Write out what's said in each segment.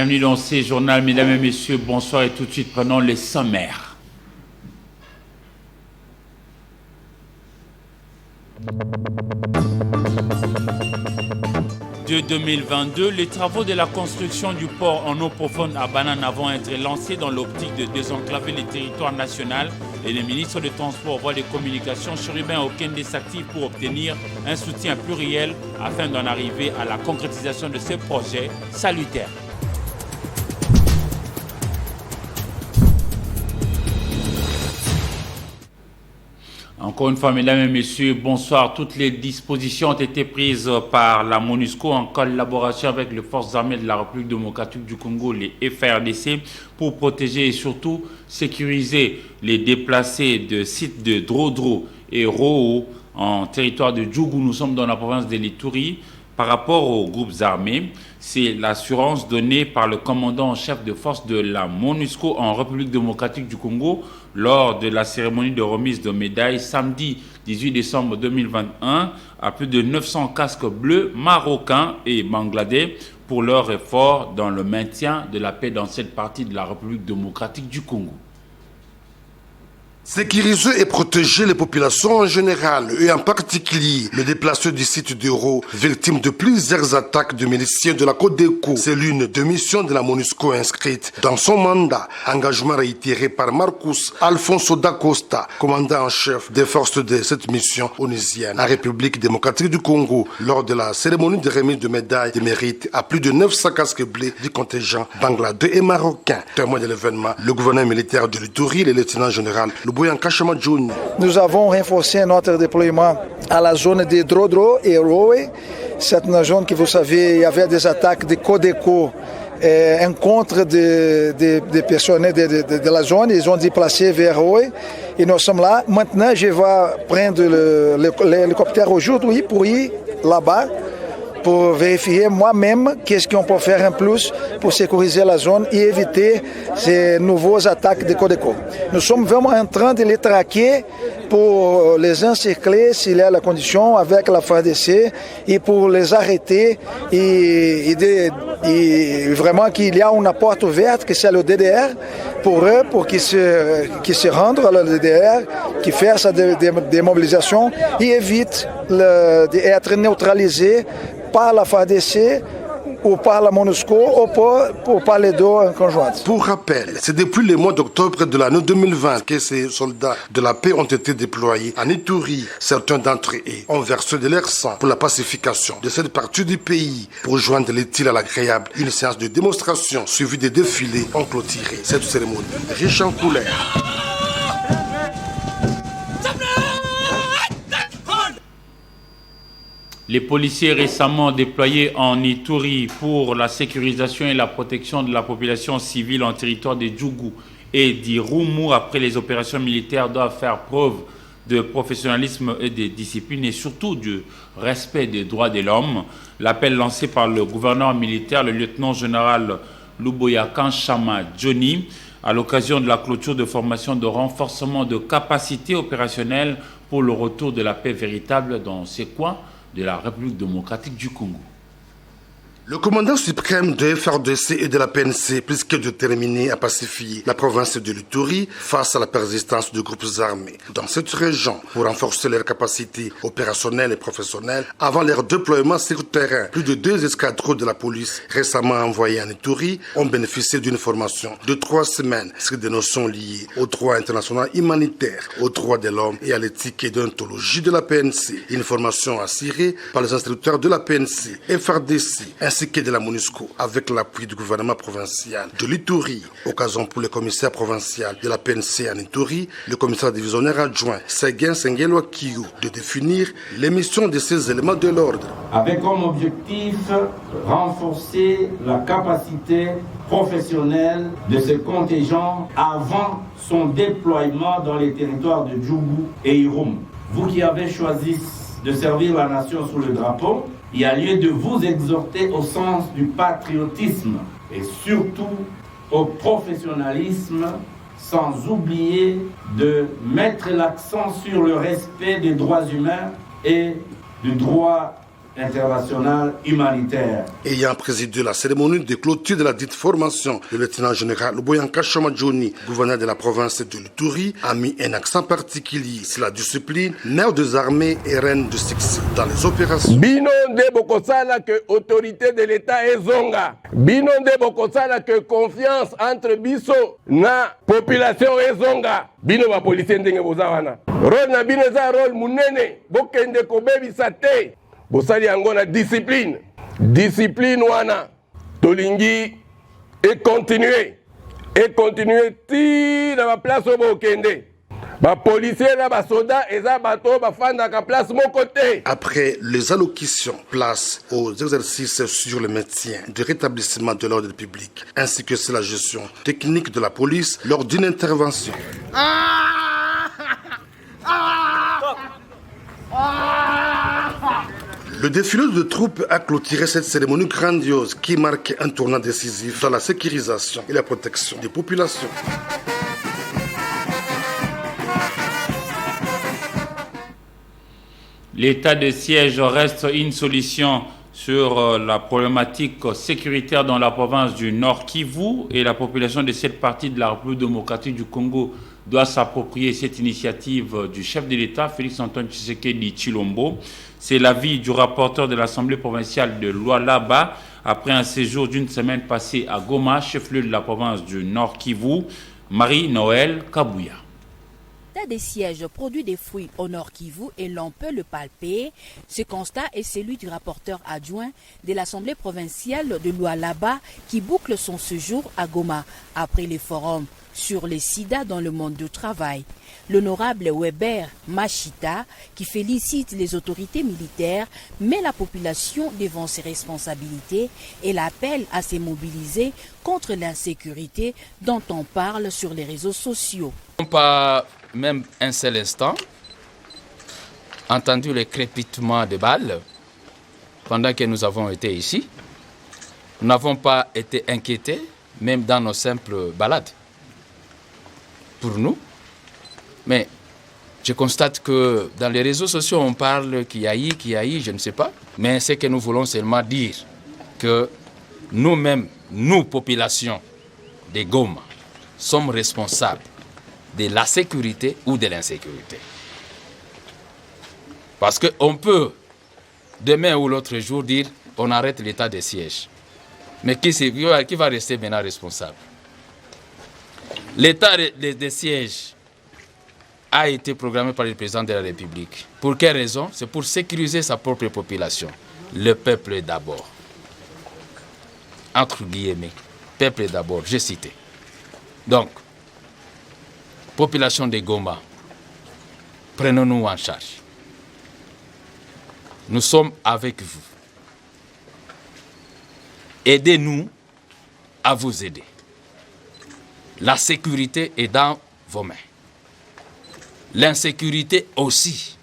Bienvenue dans ces journaux, mesdames et messieurs, bonsoir et tout de suite prenons les sommaires. De 2022, les travaux de la construction du port en eau profonde à Banane vont être lancés dans l'optique de désenclaver les territoires nationaux et le ministre des Transports, Voies de Communication, Chérubin Okende s'active pour obtenir un soutien pluriel afin d'en arriver à la concrétisation de ce projet salutaire. Encore une fois, mesdames et messieurs, bonsoir. Toutes les dispositions ont été prises par la MONUSCO en collaboration avec les forces armées de la République démocratique du Congo, les FARDC, pour protéger et surtout sécuriser les déplacés de sites de Drodro et Roo en territoire de Djougou. Nous sommes dans la province de l'Ituri. Par rapport aux groupes armés, c'est l'assurance donnée par le commandant en chef de force de la MONUSCO en République démocratique du Congo lors de la cérémonie de remise de médailles samedi 18 décembre 2021 à plus de 900 casques bleus marocains et bangladais pour leur effort dans le maintien de la paix dans cette partie de la République démocratique du Congo. Sécuriser et protéger les populations en général et en particulier les déplacés du site d'Euro, victimes de plusieurs attaques de miliciens de la Codeco. C'est l'une des missions de la MONUSCO inscrite dans son mandat. Engagement réitéré par Marcus Alfonso da Costa, commandant en chef des forces de cette mission onusienne en République démocratique du Congo, lors de la cérémonie de remise de médailles de mérite à plus de 900 casques bleus du contingent bangladais et marocain. Témoin de l'événement, le gouverneur militaire de l'Ituri, le lieutenant-général Nous avons renforcé notre déploiement à la zone de Drodro et Roe. C'est une zone que vous savez, il y avait des attaques de Codeco contre des personnels de la zone. Ils ont déplacé vers Roe et nous sommes là. Maintenant, je vais prendre l'hélicoptère aujourd'hui pour ir là-bas, pour vérifier moi-même qu'est-ce qu'on peut faire en plus pour sécuriser la zone et éviter ces nouveaux attaques de Codeco. Nous sommes vraiment en train de les traquer pour les encercler s'il y a la condition avec la FARDC et pour les arrêter et vraiment qu'il y a une porte ouverte que c'est le DDR pour eux, pour qu'ils se rendent à la DDR, qui fait sa démobilisation et évite d'être neutralisés par la FARDC ou par la MONUSCO ou par les deux en conjoint. Pour rappel, c'est depuis le mois d'octobre de l'année 2020 que ces soldats de la paix ont été déployés en Ituri. Certains d'entre eux ont versé de leur sang pour la pacification de cette partie du pays. Pour joindre l'utile à l'agréable, une séance de démonstration suivie des défilés ont clôturé cette cérémonie riche en couleurs. Les policiers récemment déployés en Ituri pour la sécurisation et la protection de la population civile en territoire de Djougou et d'Irumu après les opérations militaires doivent faire preuve de professionnalisme et de discipline et surtout du respect des droits de l'homme. L'appel lancé par le gouverneur militaire, le lieutenant-général Luboya Kanchama Johnny, à l'occasion de la clôture de formation de renforcement de capacités opérationnelles pour le retour de la paix véritable dans ces coins de la République démocratique du Congo. Le commandant suprême de FARDC et de la PNC, plus que déterminé à pacifier la province de l'Ituri face à la persistance de groupes armés dans cette région pour renforcer leurs capacités opérationnelles et professionnelles avant leur déploiement sur le terrain. Plus de 2 escadrons de la police récemment envoyés en Ituri ont bénéficié d'une formation de 3 semaines sur des notions liées au droit international humanitaire, aux droits de l'homme et à l'éthique et déontologie de la PNC. Une formation assurée par les instructeurs de la PNC, FARDC, ainsi que de la MONUSCO, avec l'appui du gouvernement provincial de l'Ituri. Occasion pour le commissaire provincial de la PNC en Ituri, le commissaire divisionnaire adjoint Seguin Sengelo Kiyu, de définir les missions de ces éléments de l'ordre. Avec comme objectif renforcer la capacité professionnelle de ce contingent avant son déploiement dans les territoires de Djougou et Irumu. Vous qui avez choisi de servir la nation sous le drapeau, il y a lieu de vous exhorter au sens du patriotisme et surtout au professionnalisme, sans oublier de mettre l'accent sur le respect des droits humains et du droit internationale humanitaire. Ayant présidé la cérémonie de clôture de la dite formation, le lieutenant-général Boyanka Chamadjoni, gouverneur de la province de l'Ituri, a mis un accent particulier sur la discipline, mère des armées et reine de succès dans les opérations. Bino de Bokosala que autorité de l'État est zonga. Bino de Bokosala que confiance entre biso na population est zonga. Bino ba policier ndenge bozawana. Rôle na bino za rôle munene. Bokende kobebisa te. Bosali yango na discipline. Discipline wana tolingi et continuer ti na ba place au bokende. Ba policier na ba soda eza bato ba fanda ka place mon côté. Après les allocutions, place aux exercices sur le maintien du rétablissement de l'ordre public ainsi que sur la gestion technique de la police lors d'une intervention. Le défilé de troupes a clôturé cette cérémonie grandiose qui marque un tournant décisif dans la sécurisation et la protection des populations. L'état de siège reste une solution sur la problématique sécuritaire dans la province du Nord Kivu et la population de cette partie de la République démocratique du Congo doit s'approprier cette initiative du chef de l'État, Félix-Antoine Tshisekedi Tshilombo. C'est l'avis du rapporteur de l'Assemblée provinciale de Lualaba après un séjour d'une semaine passée à Goma, chef-lieu de la province du Nord Kivu, Marie-Noël Kabouya. L'état des sièges produit des fruits au Nord Kivu et l'on peut le palper. Ce constat est celui du rapporteur adjoint de l'Assemblée provinciale de Lualaba qui boucle son séjour à Goma après les forums sur les sida dans le monde du travail. L'honorable Weber Machita, qui félicite les autorités militaires, met la population devant ses responsabilités et l'appelle à se mobiliser contre l'insécurité dont on parle sur les réseaux sociaux. Pas même un seul instant entendu le crépitement de balles pendant que nous avons été ici. Nous n'avons pas été inquiétés, même dans nos simples balades. Pour nous. Mais je constate que dans les réseaux sociaux, on parle qu'il y a eu, je ne sais pas. Mais ce que nous voulons seulement dire, que nous-mêmes, nous, population de Goma, sommes responsables de la sécurité ou de l'insécurité. Parce qu'on peut, demain ou l'autre jour, dire on arrête l'état de siège. Mais qui va rester maintenant responsable? L'état de siège a été programmé par le président de la République. Pour quelle raison? C'est pour sécuriser sa propre population. Le peuple d'abord. Entre guillemets, peuple d'abord, j'ai cité. Donc, population de Goma, prenons-nous en charge. Nous sommes avec vous. Aidez-nous à vous aider. La sécurité est dans vos mains. L'insécurité aussi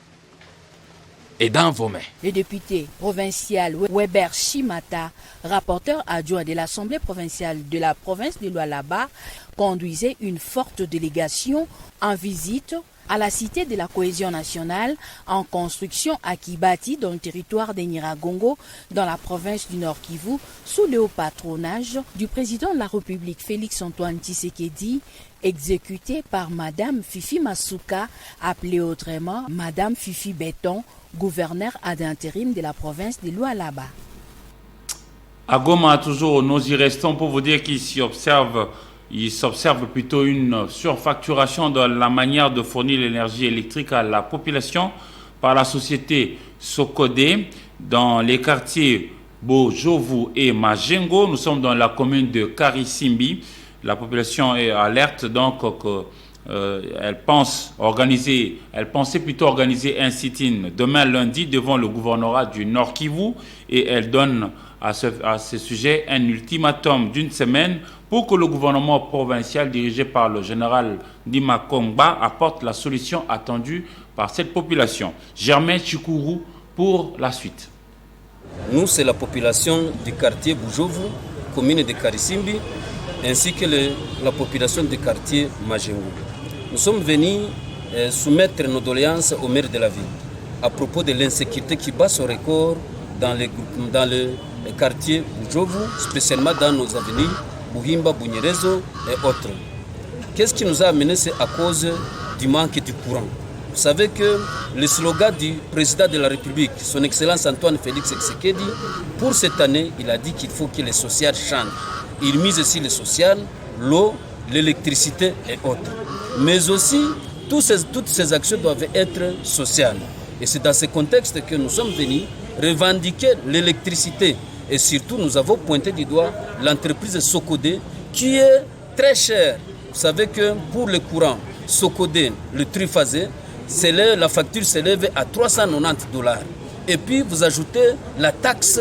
est dans vos mains. Le député provincial Weber Shimata, rapporteur adjoint de l'Assemblée provinciale de la province de Lualaba, conduisait une forte délégation en visite à la Cité de la Cohésion nationale en construction à Kibati dans le territoire de Nyiragongo dans la province du Nord Kivu sous le haut patronage du président de la République Félix-Antoine Tshisekedi, exécuté par Madame Fifi Masuka, appelée autrement Madame Fifi Béton, gouverneur ad intérim de la province de Lualaba. À Goma, toujours, nous y restons pour vous dire qu'il s'observe plutôt une surfacturation dans la manière de fournir l'énergie électrique à la population par la société Sokode dans les quartiers Bojovu et Majengo. Nous sommes dans la commune de Karisimbi. La population est alerte donc elle pensait plutôt organiser un sit-in demain lundi devant le gouvernorat du Nord Kivu et elle donne à ce sujet un ultimatum d'une semaine pour que le gouvernement provincial dirigé par le général Dima Kongba apporte la solution attendue par cette population. Germain Chikourou pour la suite. Nous, c'est la population du quartier Bujovu, commune de Karisimbi, ainsi que la population du quartier Majengo. Nous sommes venus soumettre nos doléances au maire de la ville à propos de l'insécurité qui bat son record dans le quartier Bujovu, spécialement dans nos avenues Buhimba, Bunyerezo et autres. Qu'est-ce qui nous a amené? C'est à cause du manque du courant. Vous savez que le slogan du président de la République, son Excellence Antoine Félix Tshisekedi, pour cette année, il a dit qu'il faut que les sociales changent. Il mise sur les sociales, l'eau, l'électricité et autres. Mais aussi, toutes ces actions doivent être sociales. Et c'est dans ce contexte que nous sommes venus revendiquer l'électricité. Et surtout, nous avons pointé du doigt l'entreprise Socodé qui est très chère. Vous savez que pour le courant, Socodé, le triphasé, la facture s'élève à $390. Et puis, vous ajoutez la taxe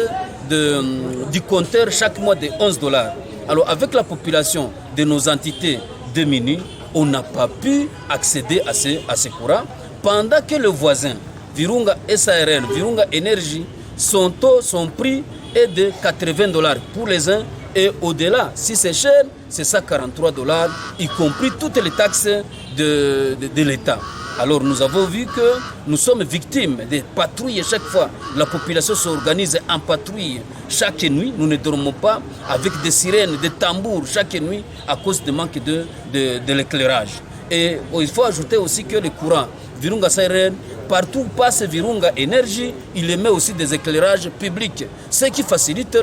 du compteur chaque mois de $11. Alors, avec la population de nos entités démunies, on n'a pas pu accéder à ces courants, pendant que le voisin, Virunga SARL, Virunga Énergie, son prix est de $80 pour les uns, et au-delà, si c'est cher, c'est ça $43, y compris toutes les taxes de l'État. Alors nous avons vu que nous sommes victimes des patrouilles chaque fois. La population s'organise en patrouille chaque nuit. Nous ne dormons pas avec des sirènes, des tambours chaque nuit à cause du manque de l'éclairage. Et il faut ajouter aussi que le courant Virunga SARL, partout où passe Virunga Énergie, il émet aussi des éclairages publics, ce qui facilite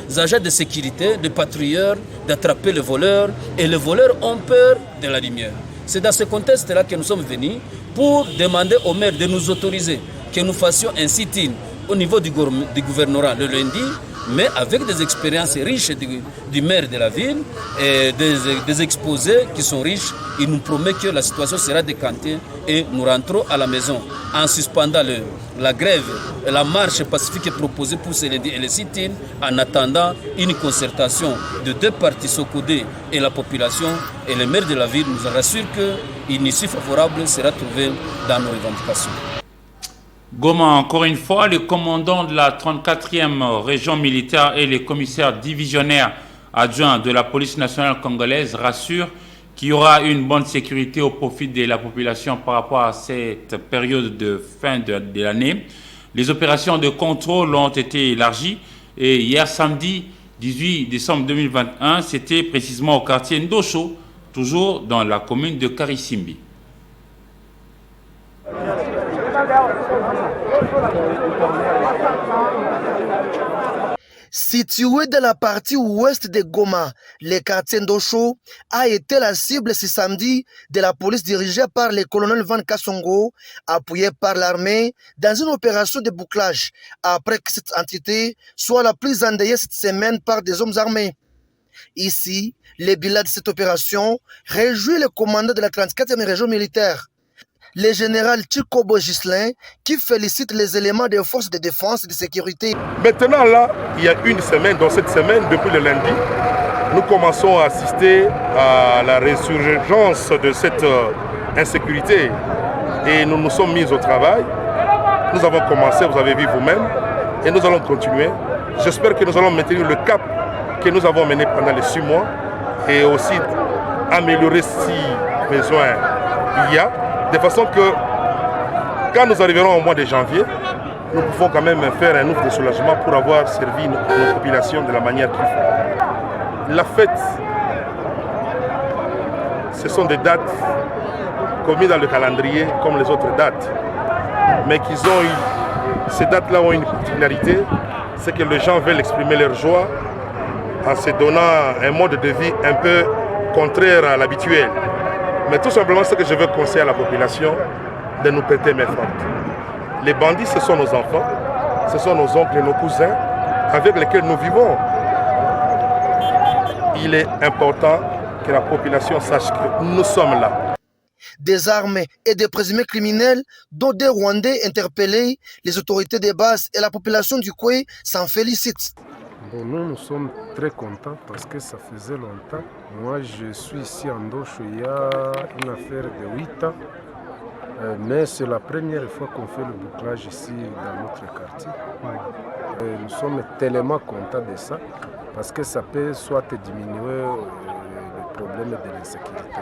les agents de sécurité, les patrouilleurs, d'attraper les voleurs. Et les voleurs ont peur de la lumière. C'est dans ce contexte-là que nous sommes venus pour demander au maire de nous autoriser que nous fassions un sit-in au niveau du gouvernorat le lundi, mais avec des expériences riches du maire de la ville et des exposés qui sont riches. Il nous promet que la situation sera décantée et nous rentrons à la maison en suspendant la grève et la marche pacifique proposée pour ce lundi et le sit-in, en attendant une concertation de deux partis, Socodé et la population. Et le maire de la ville nous rassure qu'une issue favorable sera trouvée dans nos revendications. Goma, encore une fois, le commandant de la 34e région militaire et le commissaire divisionnaire adjoint de la police nationale congolaise rassurent qu'il y aura une bonne sécurité au profit de la population par rapport à cette période de fin de l'année. Les opérations de contrôle ont été élargies et hier samedi 18 décembre 2021, c'était précisément au quartier Ndosho, toujours dans la commune de Karisimbi. Situé dans la partie ouest de Goma, le quartier Ndosho a été la cible ce samedi de la police dirigée par le colonel Van Kassongo, appuyé par l'armée dans une opération de bouclage, après que cette entité soit la plus endeuillée cette semaine par des hommes armés. Ici, le bilan de cette opération réjouit le commandant de la 34e région militaire, le général Chikobo Gislin, qui félicite les éléments des forces de défense et de sécurité. Maintenant, là, il y a une semaine, dans cette semaine, depuis le lundi, nous commençons à assister à la résurgence de cette insécurité. Et nous nous sommes mis au travail. Nous avons commencé, vous avez vu vous-même, et nous allons continuer. J'espère que nous allons maintenir le cap que nous avons mené pendant les 6 mois et aussi améliorer si besoin il y a. De façon que, quand nous arriverons au mois de janvier, nous pouvons quand même faire un ouf de soulagement pour avoir servi nos populations de la manière qu'il faut. La fête, ce sont des dates commises dans le calendrier comme les autres dates. Mais ces dates-là ont une particularité, c'est que les gens veulent exprimer leur joie en se donnant un mode de vie un peu contraire à l'habituel. Mais tout simplement, ce que je veux conseiller à la population, de nous prêter main forte. Les bandits, ce sont nos enfants, ce sont nos oncles et nos cousins avec lesquels nous vivons. Il est important que la population sache que nous sommes là. Des armes et des présumés criminels, dont des Rwandais interpellés, les autorités de base et la population du Koué s'en félicitent. Bon, nous sommes très contents parce que ça faisait longtemps. Moi, je suis ici à Ndosho il y a une affaire de 8 ans. Mais c'est la première fois qu'on fait le bouclage ici dans notre quartier. Nous sommes tellement contents de ça parce que ça peut soit diminuer le problème de l'insécurité.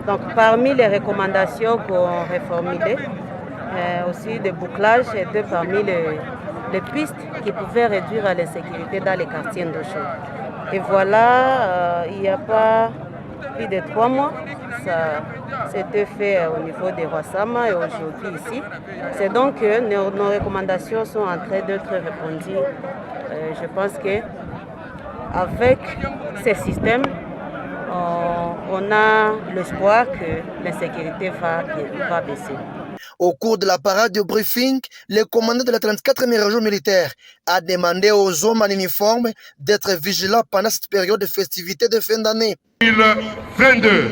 Donc, parmi les recommandations qu'on a formulées, aussi de bouclage, était parmi les pistes qui pouvaient réduire l'insécurité dans les quartiers Ndosho. Et voilà, il n'y a pas plus de 3 mois, ça s'était fait au niveau des Roissama et aujourd'hui ici. C'est donc que nos recommandations sont en train d'être répondues. Je pense qu'avec ces systèmes, on a l'espoir que l'insécurité va baisser. Au cours de la parade de briefing, le commandant de la 34e région militaire a demandé aux hommes en uniforme d'être vigilants pendant cette période de festivités de fin d'année. 2022.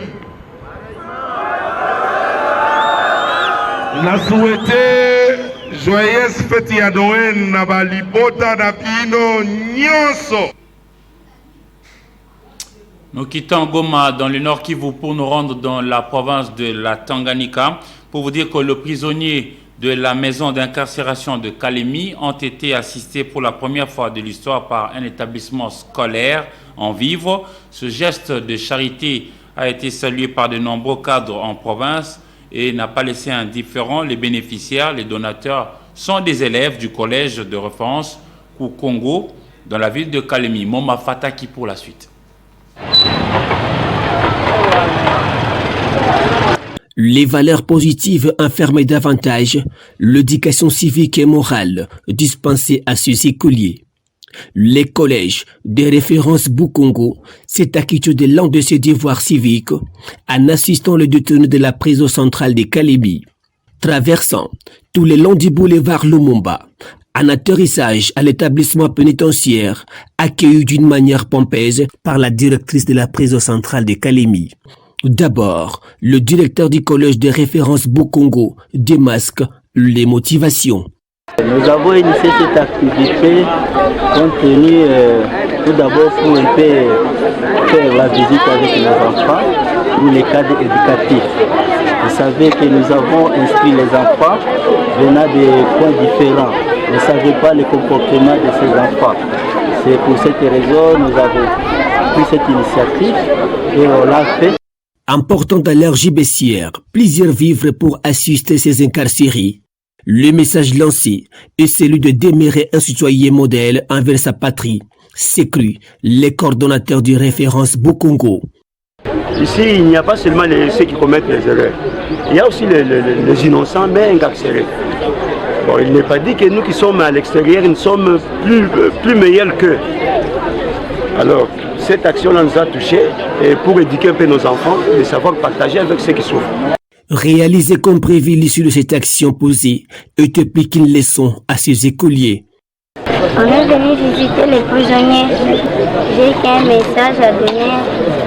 La souhaité joyeuse fête ya Noël na balibota na bino nyonso. Nous quittons Goma dans le nord Kivu pour nous rendre dans la province de la Tanganyika pour vous dire que le prisonnier de la maison d'incarcération de Kalemi ont été assistés pour la première fois de l'histoire par un établissement scolaire en vivre. Ce geste de charité a été salué par de nombreux cadres en province et n'a pas laissé indifférents les bénéficiaires. Les donateurs sont des élèves du collège de référence Kukongo dans la ville de Kalemi. Moma Fataki pour la suite. Les valeurs positives enferment davantage l'éducation civique et morale dispensée à ces écoliers. Les collèges de référence Bukongo s'est acquitté de l'un de ses devoirs civiques en assistant le détenu de la prison centrale de Kalemi, traversant tout le long du boulevard Lumumba, en atterrissage à l'établissement pénitentiaire, accueilli d'une manière pompeuse par la directrice de la prison centrale de Kalemi. D'abord, le directeur du collège de référence Bukongo démasque les motivations. Nous avons initié cette activité compte tenu tout d'abord pour un peu faire la visite avec nos enfants ou les cadres éducatifs. Vous savez que nous avons inscrit les enfants venant des points différents. Vous ne savez pas le comportement de ces enfants. C'est pour cette raison que nous avons pris cette initiative et on l'a fait. En portant dans leur gibecière plusieurs vivres pour assister ces incarcérés, le message lancé est celui de demeurer un citoyen modèle envers sa patrie, s'écrit les coordonnateurs de référence Bukongo. Ici, il n'y a pas seulement ceux qui commettent les erreurs, il y a aussi les innocents mais incarcérés. Bon, il n'est pas dit que nous qui sommes à l'extérieur, nous sommes plus meilleurs qu'eux. Alors, cette action-là nous a touchés et pour éduquer un peu nos enfants, de savoir partager avec ceux qui souffrent. Réaliser comme prévu l'issue de cette action posée et applique une leçon à ces écoliers. On est venu visiter les prisonniers. J'ai qu'un message à donner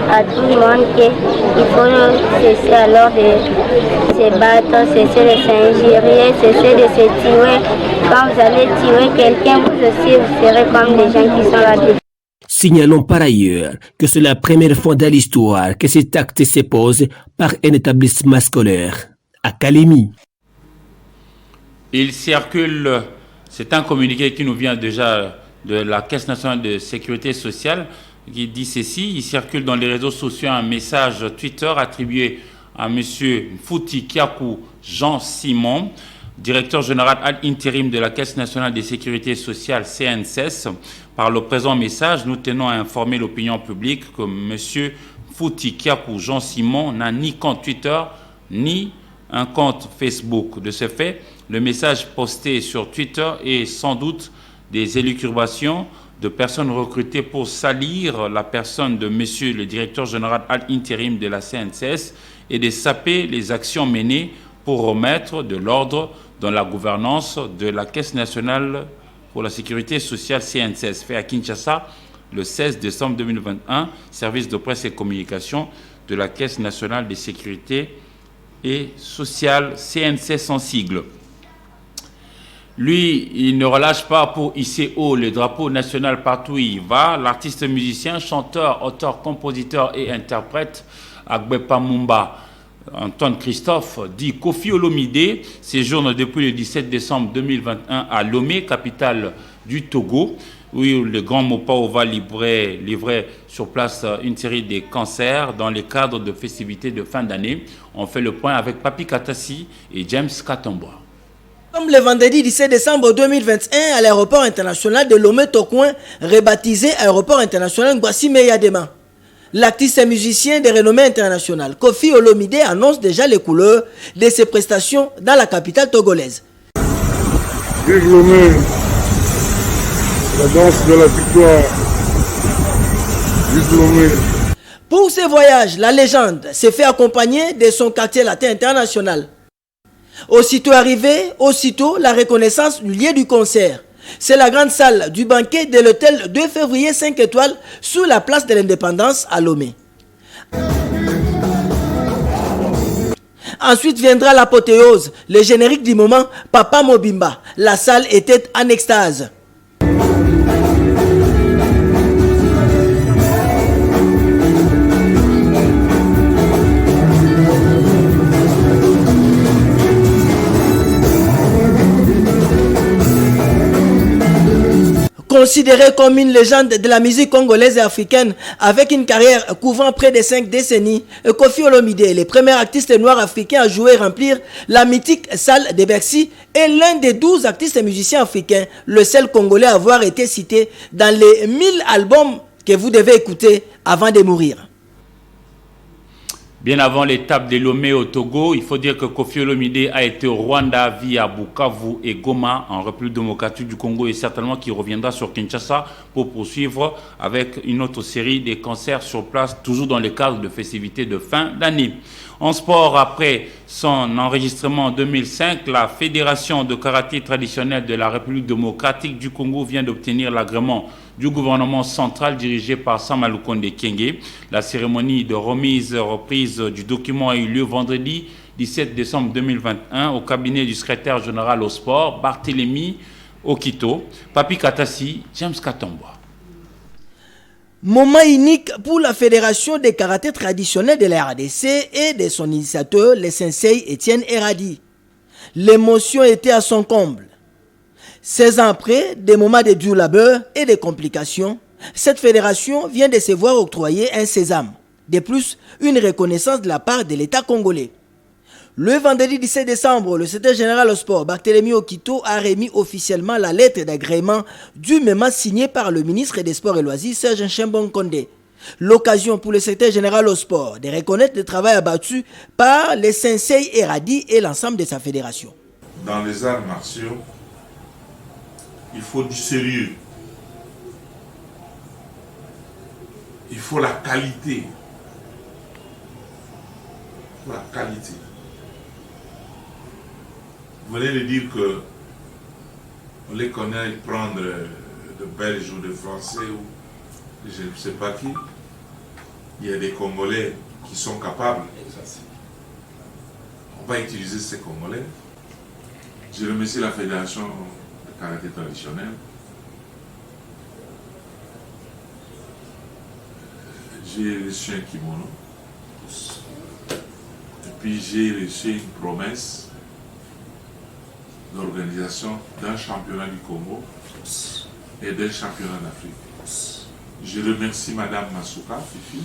à tout le monde qu'il faut cesser alors de se battre, cesser de s'injurier, cesser de se tuer. Quand vous allez tuer quelqu'un, vous aussi vous serez comme des gens qui sont là-dedans. Signalons par ailleurs que c'est la première fois dans l'histoire que cet acte se pose par un établissement scolaire à Kalemi. Il circule, c'est un communiqué qui nous vient déjà de la Caisse nationale de sécurité sociale qui dit ceci. Il circule dans les réseaux sociaux un message Twitter attribué à M. Fouti Kiakou Jean-Simon, directeur général ad intérim de la Caisse nationale de sécurité sociale CNSS. Par le présent message, nous tenons à informer l'opinion publique que M. Fouti Kiakou Jean-Simon n'a ni compte Twitter ni un compte Facebook. De ce fait, le message posté sur Twitter est sans doute des élucubrations de personnes recrutées pour salir la personne de M. le directeur général ad intérim de la CNSS et de saper les actions menées pour remettre de l'ordre dans la gouvernance de la Caisse nationale pour la sécurité sociale CNSS, fait à Kinshasa le 16 décembre 2021, service de presse et communication de la Caisse nationale de sécurité et sociale CNSS en sigle. Lui, il ne relâche pas pour hisser haut le drapeau national partout où il va. L'artiste musicien, chanteur, auteur, compositeur et interprète Agbepa Mumba Antoine Christophe dit Kofi Olomide séjourne depuis le 17 décembre 2021 à Lomé, capitale du Togo, où le Grand Mopao va livrer sur place une série de concerts dans le cadre de festivités de fin d'année. On fait le point avec Papi Katassi et James Katomboa. Comme le vendredi 17 décembre 2021 à l'aéroport international de Lomé-Tokoin, rebaptisé aéroport international Ngwasi-Meyadema. L'artiste et musicien de renommée internationale Koffi Olomide annonce déjà les couleurs de ses prestations dans la capitale togolaise. Vive Lomé, la danse de la victoire. Vive Lomé. Pour ce voyage, la légende s'est fait accompagner de son quartier latin international. Aussitôt arrivé, la reconnaissance du lieu du concert. C'est la grande salle du banquet de l'hôtel 2 février 5 étoiles sous la place de l'Indépendance à Lomé. Ensuite viendra l'apothéose, le générique du moment, Papa Mobimba. La salle était en extase. Considéré comme une légende de la musique congolaise et africaine, avec une carrière couvrant près de 5 décennies, Koffi Olomide est le premier artiste noir africain à jouer et remplir la mythique salle de Bercy et l'un des 12 artistes et musiciens africains, le seul Congolais à avoir été cité dans les 1000 albums que vous devez écouter avant de mourir. Bien avant l'étape de Lomé au Togo, il faut dire que Koffi Olomide a été au Rwanda, via Bukavu et Goma en République démocratique du Congo et certainement qu'il reviendra sur Kinshasa pour poursuivre avec une autre série de concerts sur place, toujours dans le cadre de festivités de fin d'année. En sport, après son enregistrement en 2005, la Fédération de karaté traditionnel de la République démocratique du Congo vient d'obtenir l'agrément du gouvernement central dirigé par Samalou Konde Kyenge. La cérémonie de reprise du document a eu lieu vendredi 17 décembre 2021 au cabinet du secrétaire général au sport, Barthélémy Okito, Papi Katassi, James Katomboa. Moment unique pour la Fédération des karaté traditionnels de la RDC et de son initiateur, le sensei Étienne Eradi. L'émotion était à son comble. 16 ans après, des moments de dur labeur et de complications, cette fédération vient de se voir octroyer un sésame. De plus, une reconnaissance de la part de l'État congolais. Le vendredi 17 décembre, le secrétaire général au sport, Barthélémy Okito, a remis officiellement la lettre d'agrément dûment signée par le ministre des Sports et Loisirs, Serge Nchembon Kondé. L'occasion pour le secrétaire général au sport de reconnaître le travail abattu par les sensei Eradi et l'ensemble de sa fédération. Dans les arts martiaux, il faut du sérieux. Il faut la qualité. La qualité. Vous venez de dire que on les connaît prendre de Belges ou de Français ou je ne sais pas qui. Il y a des Congolais qui sont capables. On va utiliser ces Congolais. Je remercie la Fédération de karaté traditionnel. J'ai reçu un kimono. Et puis j'ai reçu une promesse d'organisation d'un championnat du Congo et d'un championnat d'Afrique. Je remercie Madame Masuka Fifi,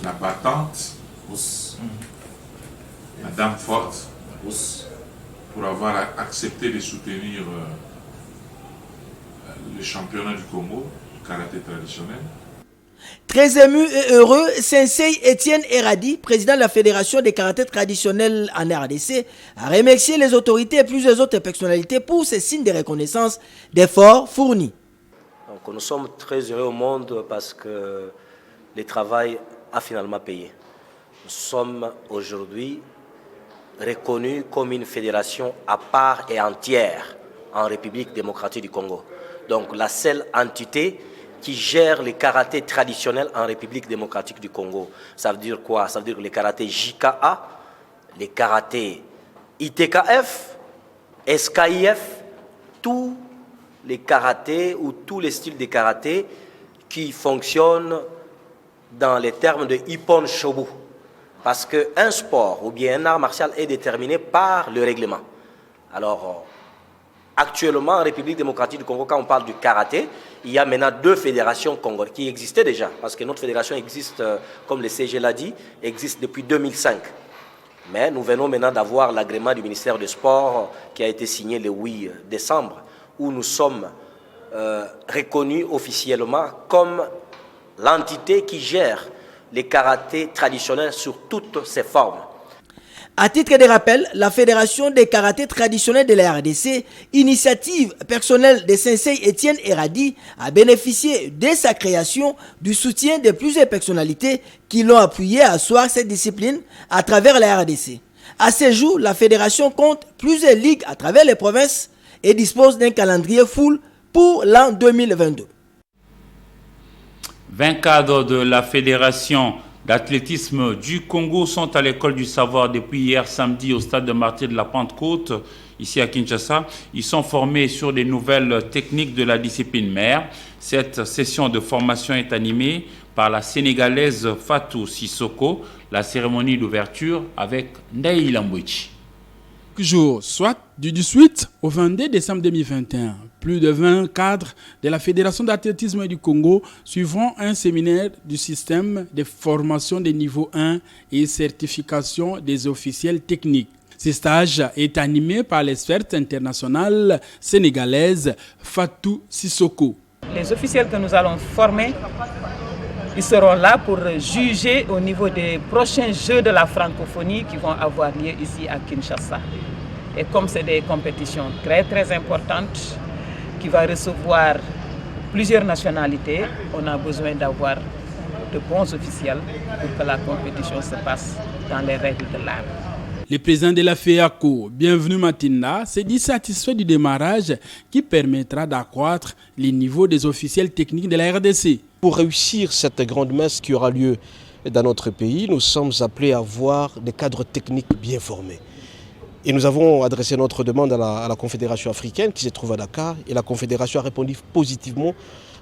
la battante, Madame Forte, pour avoir accepté de soutenir le championnat du Congo, karaté traditionnel. Très ému et heureux, Sensei Étienne Eradi, président de la Fédération des karatés traditionnels en RDC, a remercié les autorités et plusieurs autres personnalités pour ces signes de reconnaissance d'efforts fournis. Donc, nous sommes très heureux au monde parce que le travail a finalement payé. Nous sommes aujourd'hui reconnus comme une fédération à part et entière en République démocratique du Congo. Donc la seule entité qui gère les karatés traditionnels en République démocratique du Congo. Ça veut dire quoi? Ça veut dire les karatés JKA, les karatés ITKF, SKIF, tous les karatés ou tous les styles de karaté qui fonctionnent dans les termes de Ippon Shobu. Parce qu'un sport ou bien un art martial est déterminé par le règlement. Alors, actuellement, en République démocratique du Congo, quand on parle du karaté, il y a maintenant 2 fédérations congolaises qui existaient déjà, parce que notre fédération existe, comme le CG l'a dit, existe depuis 2005. Mais nous venons maintenant d'avoir l'agrément du ministère des Sports qui a été signé le 8 décembre, où nous sommes reconnus officiellement comme l'entité qui gère les karatés traditionnels sur toutes ses formes. À titre de rappel, la Fédération des karatés traditionnels de la RDC, initiative personnelle de Sensei Etienne Eradi, a bénéficié dès sa création du soutien de plusieurs personnalités qui l'ont appuyé à asseoir cette discipline à travers la RDC. À ce jour, la Fédération compte plusieurs ligues à travers les provinces et dispose d'un calendrier full pour l'an 2022. 20 cadres de la Fédération d'athlétisme du Congo sont à l'école du savoir depuis hier samedi au stade de Martyrs de la Pentecôte, ici à Kinshasa. Ils sont formés sur les nouvelles techniques de la discipline mère. Cette session de formation est animée par la Sénégalaise Fatou Sissoko. La cérémonie d'ouverture avec Ndaï Lambouchi. Jour, soit du 18 au 22 décembre 2021, plus de 20 cadres de la Fédération d'athlétisme du Congo suivront un séminaire du système de formation des niveaux 1 et certification des officiels techniques. Ce stage est animé par l'experte internationale sénégalaise Fatou Sissoko. Les officiels que nous allons former, ils seront là pour juger au niveau des prochains Jeux de la francophonie qui vont avoir lieu ici à Kinshasa. Et comme c'est des compétitions très très importantes qui vont recevoir plusieurs nationalités, on a besoin d'avoir de bons officiels pour que la compétition se passe dans les règles de l'art. Le président de la FEACO, Bienvenue Matinda, s'est dit satisfait du démarrage qui permettra d'accroître les niveaux des officiels techniques de la RDC. Pour réussir cette grande messe qui aura lieu dans notre pays, nous sommes appelés à avoir des cadres techniques bien formés. Et nous avons adressé notre demande à la Confédération africaine qui se trouve à Dakar et la Confédération a répondu positivement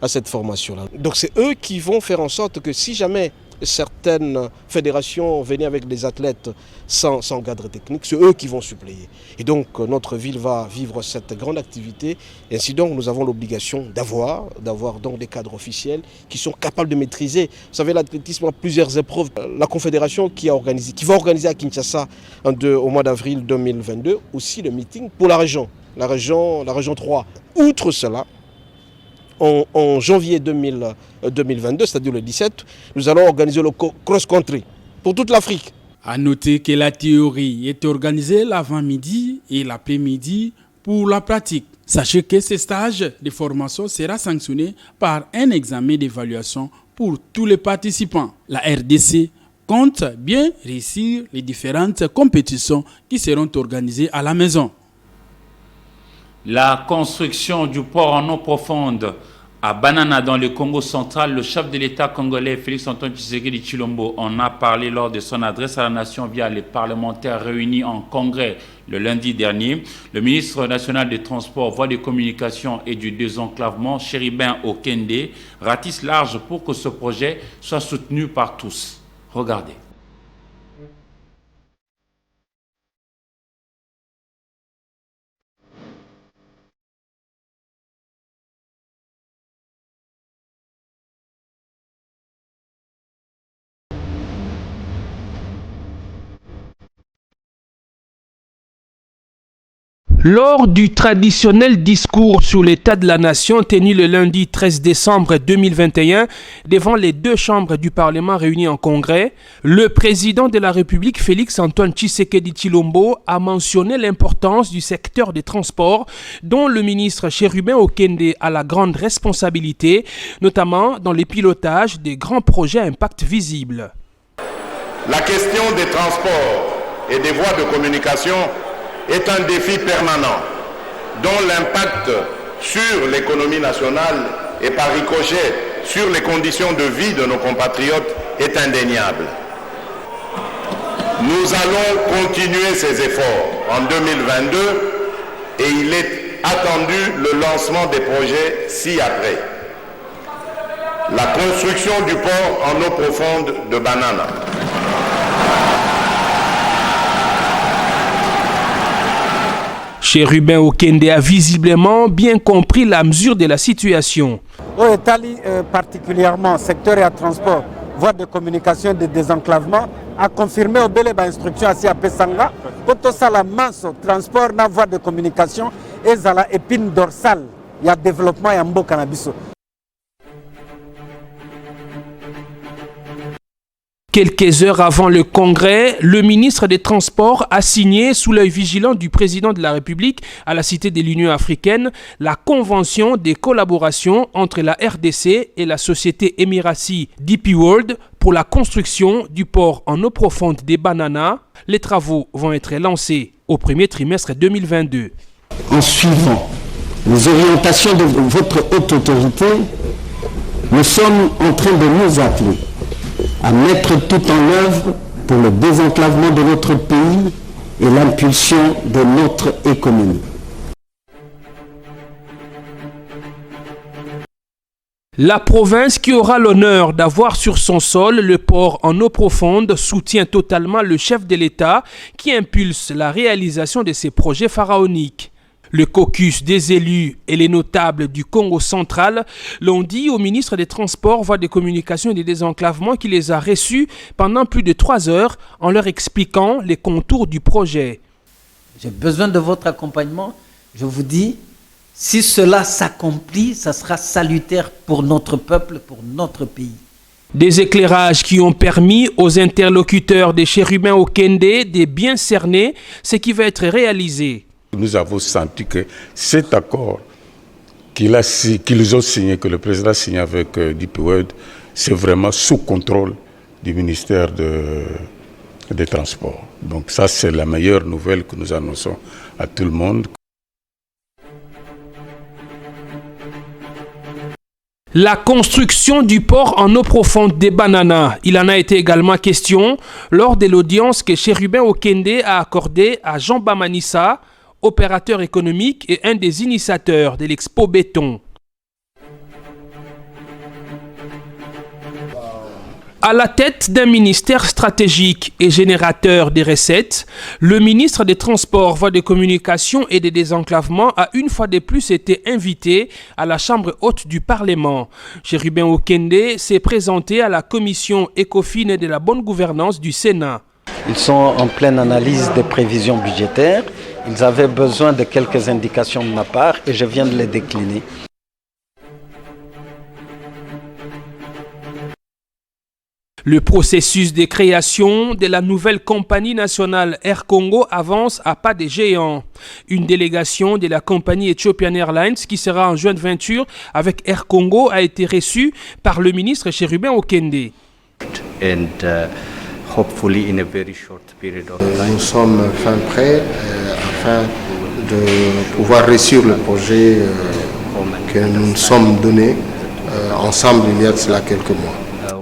à cette formation-là. Donc c'est eux qui vont faire en sorte que si jamais certaines fédérations venaient avec des athlètes sans cadre technique, c'est eux qui vont suppléer. Et donc notre ville va vivre cette grande activité. Et ainsi donc nous avons l'obligation d'avoir donc des cadres officiels qui sont capables de maîtriser. Vous savez, l'athlétisme a plusieurs épreuves. La Confédération qui va organiser à Kinshasa au mois d'avril 2022 aussi le meeting pour la région 3. Outre cela, en janvier 2022, c'est-à-dire le 17, nous allons organiser le cross-country pour toute l'Afrique. A noter que la théorie est organisée l'avant-midi et l'après-midi pour la pratique. Sachez que ce stage de formation sera sanctionné par un examen d'évaluation pour tous les participants. La RDC compte bien réussir les différentes compétitions qui seront organisées à la maison. La construction du port en eau profonde à Banana dans le Congo central, le chef de l'État congolais Félix-Antoine Tshisekedi Tshilombo en a parlé lors de son adresse à la nation via les parlementaires réunis en congrès le lundi dernier. Le ministre national des Transports, Voies de communication et du désenclavement, Chéribin Okende, ratisse large pour que ce projet soit soutenu par tous. Regardez. Lors du traditionnel discours sur l'état de la nation tenu le lundi 13 décembre 2021 devant les deux chambres du Parlement réunies en congrès, le président de la République Félix-Antoine Tshisekedi Tshilombo a mentionné l'importance du secteur des transports dont le ministre Chérubin Okende a la grande responsabilité, notamment dans le pilotage des grands projets à impact visible. La question des transports et des voies de communication est un défi permanent dont l'impact sur l'économie nationale et par ricochet sur les conditions de vie de nos compatriotes est indéniable. Nous allons continuer ces efforts en 2022 et il est attendu le lancement des projets ci-après. La construction du port en eau profonde de Banana. Chérubin Okende a visiblement bien compris la mesure de la situation. Particulièrement secteur et transport, voies de communication, de désenclavement, a confirmé au bel instruction à Pesanga pour ça la masse transport na voie de communication et la épine dorsale il y a développement ya mboka na biso. Quelques heures avant le congrès, le ministre des Transports a signé, sous l'œil vigilant du président de la République à la Cité de l'Union africaine, la convention des collaborations entre la RDC et la société émiratie DP World pour la construction du port en eau profonde des Bananas. Les travaux vont être lancés au premier trimestre 2022. En suivant les orientations de votre haute autorité, nous sommes en train de nous appeler à mettre tout en œuvre pour le désenclavement de notre pays et l'impulsion de notre économie. La province qui aura l'honneur d'avoir sur son sol le port en eau profonde soutient totalement le chef de l'État qui impulse la réalisation de ces projets pharaoniques. Le caucus des élus et les notables du Congo central l'ont dit au ministre des Transports, Voies des Communications et des Désenclavements qui les a reçus pendant plus de 3 heures en leur expliquant les contours du projet. J'ai besoin de votre accompagnement. Je vous dis, si cela s'accomplit, ça sera salutaire pour notre peuple, pour notre pays. Des éclairages qui ont permis aux interlocuteurs des chérubins Okende de bien cerner ce qui va être réalisé. Nous avons senti que cet accord qu'ils ont signé, que le président a signé avec DP World, c'est vraiment sous contrôle du ministère des Transports. Donc ça, c'est la meilleure nouvelle que nous annonçons à tout le monde. La construction du port en eau profonde des Bananas, il en a été également question lors de l'audience que Chérubin Okende a accordée à Jean Bamanissa, opérateur économique et un des initiateurs de l'Expo Béton. À la tête d'un ministère stratégique et générateur des recettes, le ministre des Transports, Voies de Communication et des Désenclavements a une fois de plus été invité à la Chambre haute du Parlement. Chérubin Okende s'est présenté à la commission Ecofin et de la bonne gouvernance du Sénat. Ils sont en pleine analyse des prévisions budgétaires. Ils avaient besoin de quelques indications de ma part et je viens de les décliner. Le processus de création de la nouvelle compagnie nationale Air Congo avance à pas de géant. Une délégation de la compagnie Ethiopian Airlines qui sera en joint venture avec Air Congo a été reçue par le ministre Chérubin Okende. Nous sommes fin prêts afin de pouvoir réussir le projet que nous nous sommes donné ensemble il y a de cela quelques mois.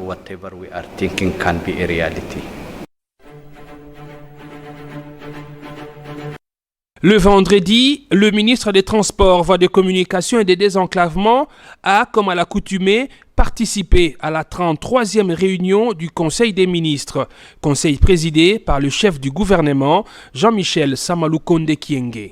Whatever we are thinking can be a reality. Le vendredi, le ministre des Transports, Voies de Communication et des Désenclavements a, comme à l'accoutumée, participé à la 33e réunion du Conseil des ministres, conseil présidé par le chef du gouvernement, Jean-Michel Samalukonde Kyenge.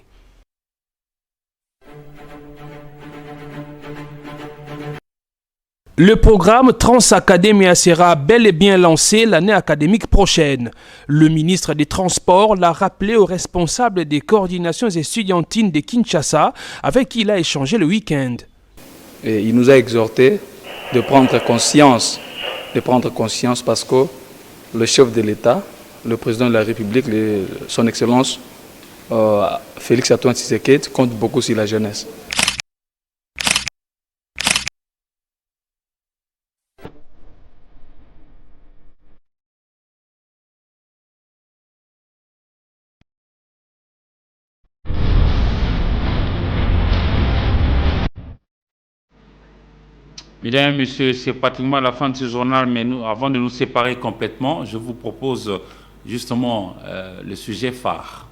Le programme Transacademia sera bel et bien lancé l'année académique prochaine. Le ministre des Transports l'a rappelé aux responsables des coordinations estudiantines de Kinshasa avec qui il a échangé le week-end. Et il nous a exhorté de prendre conscience parce que le chef de l'État, le président de la République, son Excellence Félix Antoine Tshisekedi compte beaucoup sur la jeunesse. Mesdames et messieurs, c'est pratiquement la fin de ce journal, mais avant de nous séparer complètement, je vous propose justement le sujet phare.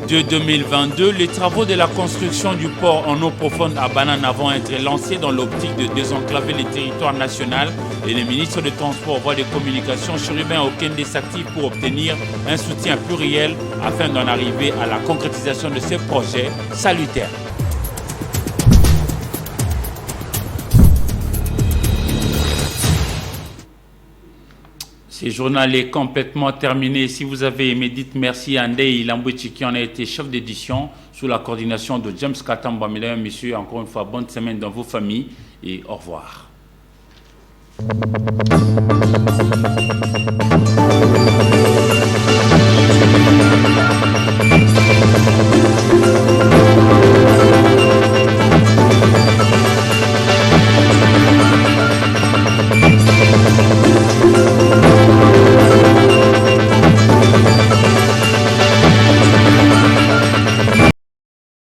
De 2022, les travaux de la construction du port en eau profonde à Banana vont être lancés dans l'optique de désenclaver les territoires nationaux et les ministres de Transport, Voies de Communication, Chérubin Okende s'active pour obtenir un soutien pluriel afin d'en arriver à la concrétisation de ces projets salutaires. Ce journal est complètement terminé. Si vous avez aimé, dites merci à Ndei Lambouchi qui en a été chef d'édition sous la coordination de James Katamba. Mesdames et messieurs, encore une fois, bonne semaine dans vos familles et au revoir.